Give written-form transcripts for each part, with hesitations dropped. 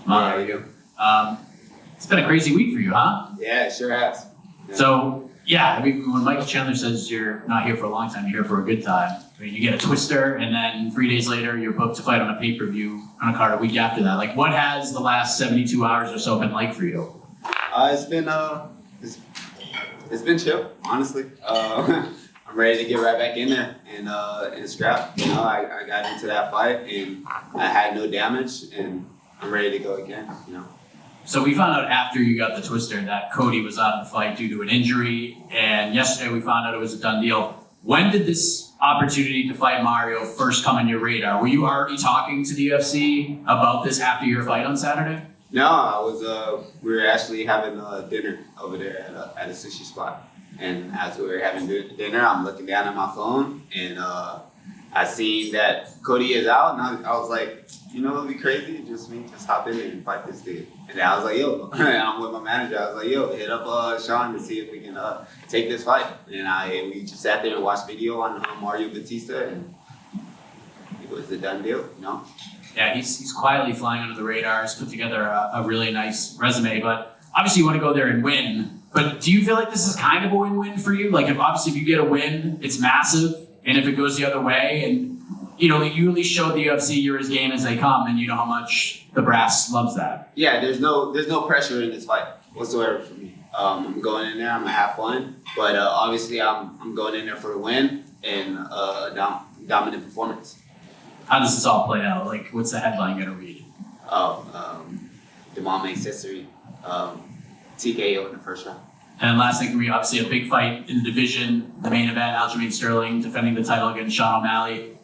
Mario. It's been a crazy week for you, huh? Yeah, it sure has. Yeah. So, yeah, I mean, when Michael Chandler says you're not here for a long time, you're here for a good time. I mean, you get a twister, and then 3 days later, you're booked to fight on a pay-per-view on a card a week after that. Like, what has the last 72 hours or so been like for you? It's been chill, honestly. I'm ready to get right back in there and scrap. You know, I got into that fight and I had no damage, and I'm ready to go again. You know. So we found out after you got the twister that Cody was out of the fight due to an injury, and yesterday we found out it was a done deal. When did this opportunity to fight Mario first come on your radar? Were you already talking to the UFC about this after your fight on Saturday? No, I was. We were actually having dinner over there at a sushi spot, and as we were having dinner, I'm looking down at my phone, and I seen that Cody is out, and I was like, you know, it'd be crazy, just hop in there and fight this dude. And then I was like, yo, and I'm with my manager. I was like, yo, hit up Sean to see if we can take this fight. And we just sat there and watched video on Mario Bautista, and it was a done deal, you know. Yeah, he's quietly flying under the radar. He's put together a really nice resume, but obviously you want to go there and win. But do you feel like this is kind of a win-win for you? Like, if you get a win, it's massive, and if it goes the other way, and you know, you at least showed the UFC you're as game as they come, and you know how much the brass loves that. Yeah, there's no pressure in this fight whatsoever for me. I'm going in there, I'm gonna have fun, but obviously I'm going in there for a win and dominant performance. How does this all play out? Like, what's the headline gonna read? The mom makes history. TKO in the first round. And last thing for me, obviously a big fight in the division, the main event, Aljamain Sterling defending the title against Sean O'Malley.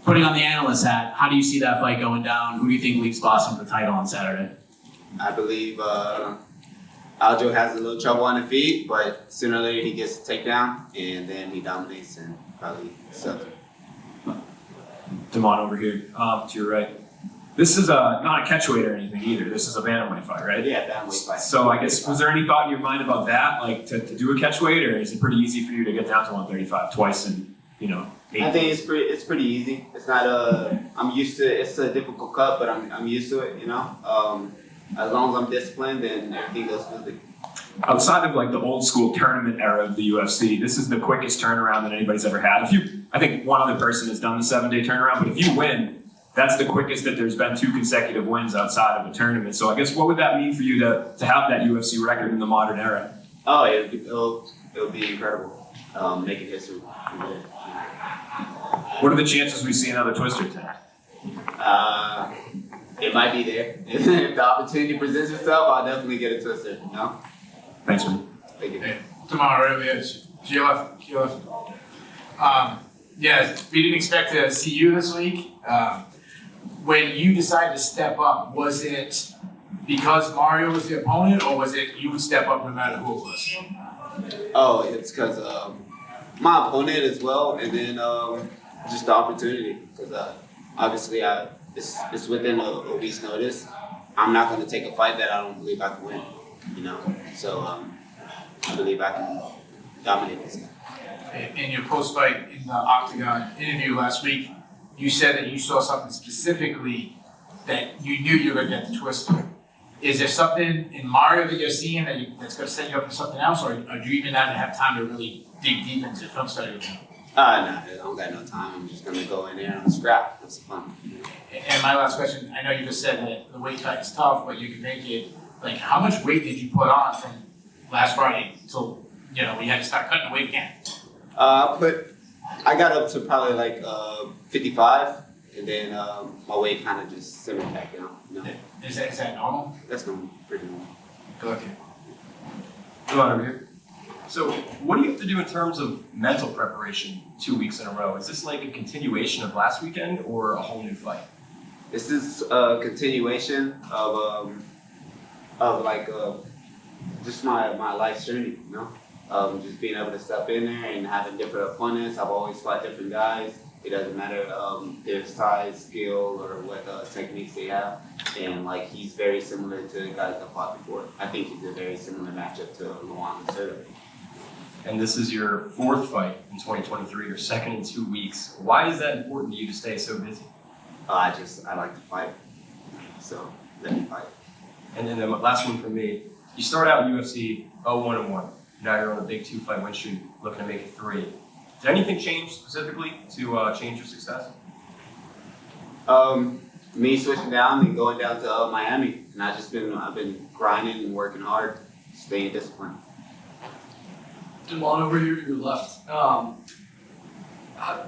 Putting on the analyst hat, how do you see that fight going down? Who do you think leaves Boston for the title on Saturday? I believe Aljo has a little trouble on the feet, but sooner or later he gets the takedown, and then he dominates and probably sells it. Damon over here, to your right. This is not a catchweight or anything either. This is a bantamweight fight, right? Yeah, bantamweight fight. So I guess, was there any thought in your mind about that, like to do a catchweight, or is it pretty easy for you to get down to 135 twice in, 8 I think it's pretty easy. It's not I'm used to it. It's a difficult cut, but I'm used to it, you know. As long as I'm disciplined, then everything goes smoothly. Outside of like the old school tournament era of the UFC, this is the quickest turnaround that anybody's ever had. I think one other person has done the 7-day turnaround, but if you win, that's the quickest that there's been 2 consecutive wins outside of a tournament. So I guess what would that mean for you to have that UFC record in the modern era? Oh, it'll be incredible. Making history. What are the chances we see another twister tonight? It might be there. If the opportunity presents itself, I'll definitely get a twister. You know? Thanks, man. Thank you. Hey, tomorrow, really is. GLF. Yeah, we didn't expect to see you this week. When you decided to step up, was it because Mario was the opponent, or was it you would step up no matter who it was? Oh, it's because my opponent as well, and then just the opportunity. Because obviously, it's within a week's notice. I'm not going to take a fight that I don't believe I can win. You know, so I believe I can dominate this guy. In your post-fight in the Octagon interview last week, you said that you saw something specifically that you knew you were going to get the twister. Is there something in Mario that you're seeing that's going to set you up for something else, or do you even not have time to really dig deep into the film study with him? No, I don't got no time. I'm just going to go in there and scrap. Have some fun. And my last question, I know you just said that the weight cut is tough, but you can make it. Like, how much weight did you put on from last Friday until, we had to start cutting the weight again? I got up to probably like 55, and then my weight kind of just simmered back down. You know? Is that normal? That's normal, pretty normal. Good luck. Come on over here. So what do you have to do in terms of mental preparation 2 weeks in a row? Is this like a continuation of last weekend or a whole new fight? This is a continuation of like just my life's journey, you know? Just being able to step in there and having different opponents. I've always fought different guys. It doesn't matter their size, skill, or what techniques they have. And like he's very similar to the guys I fought before. I think he's a very similar matchup to Luan Sherdog. And this is your 4th fight in 2023, your 2nd in 2 weeks. Why is that important to you to stay so busy? I like to fight. So let me fight. And then the last one for me. You start out in UFC 0-1-1. Now you're on a big 2-fight win streak, looking to make it 3. Did anything change specifically to change your success? Me switching down and going down to Miami, and I've been grinding and working hard, staying disciplined. Damon, over here to your left.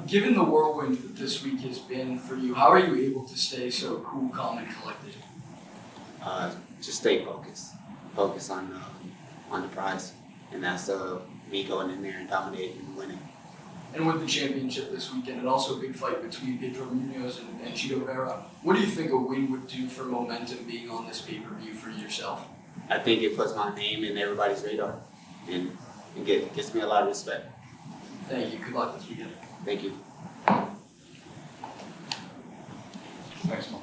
Given the whirlwind that this week has been for you, how are you able to stay so cool, calm, and collected? Just stay focused. Focus on the prize, and that's me going in there and dominating and winning. And with the championship this weekend, and also a big fight between Pedro Munoz and Chito Vera, what do you think a win would do for momentum being on this pay-per-view for yourself? I think it puts my name in everybody's radar, and gets me a lot of respect. Thank you. Good luck this weekend. Thank you. Thanks, Mo.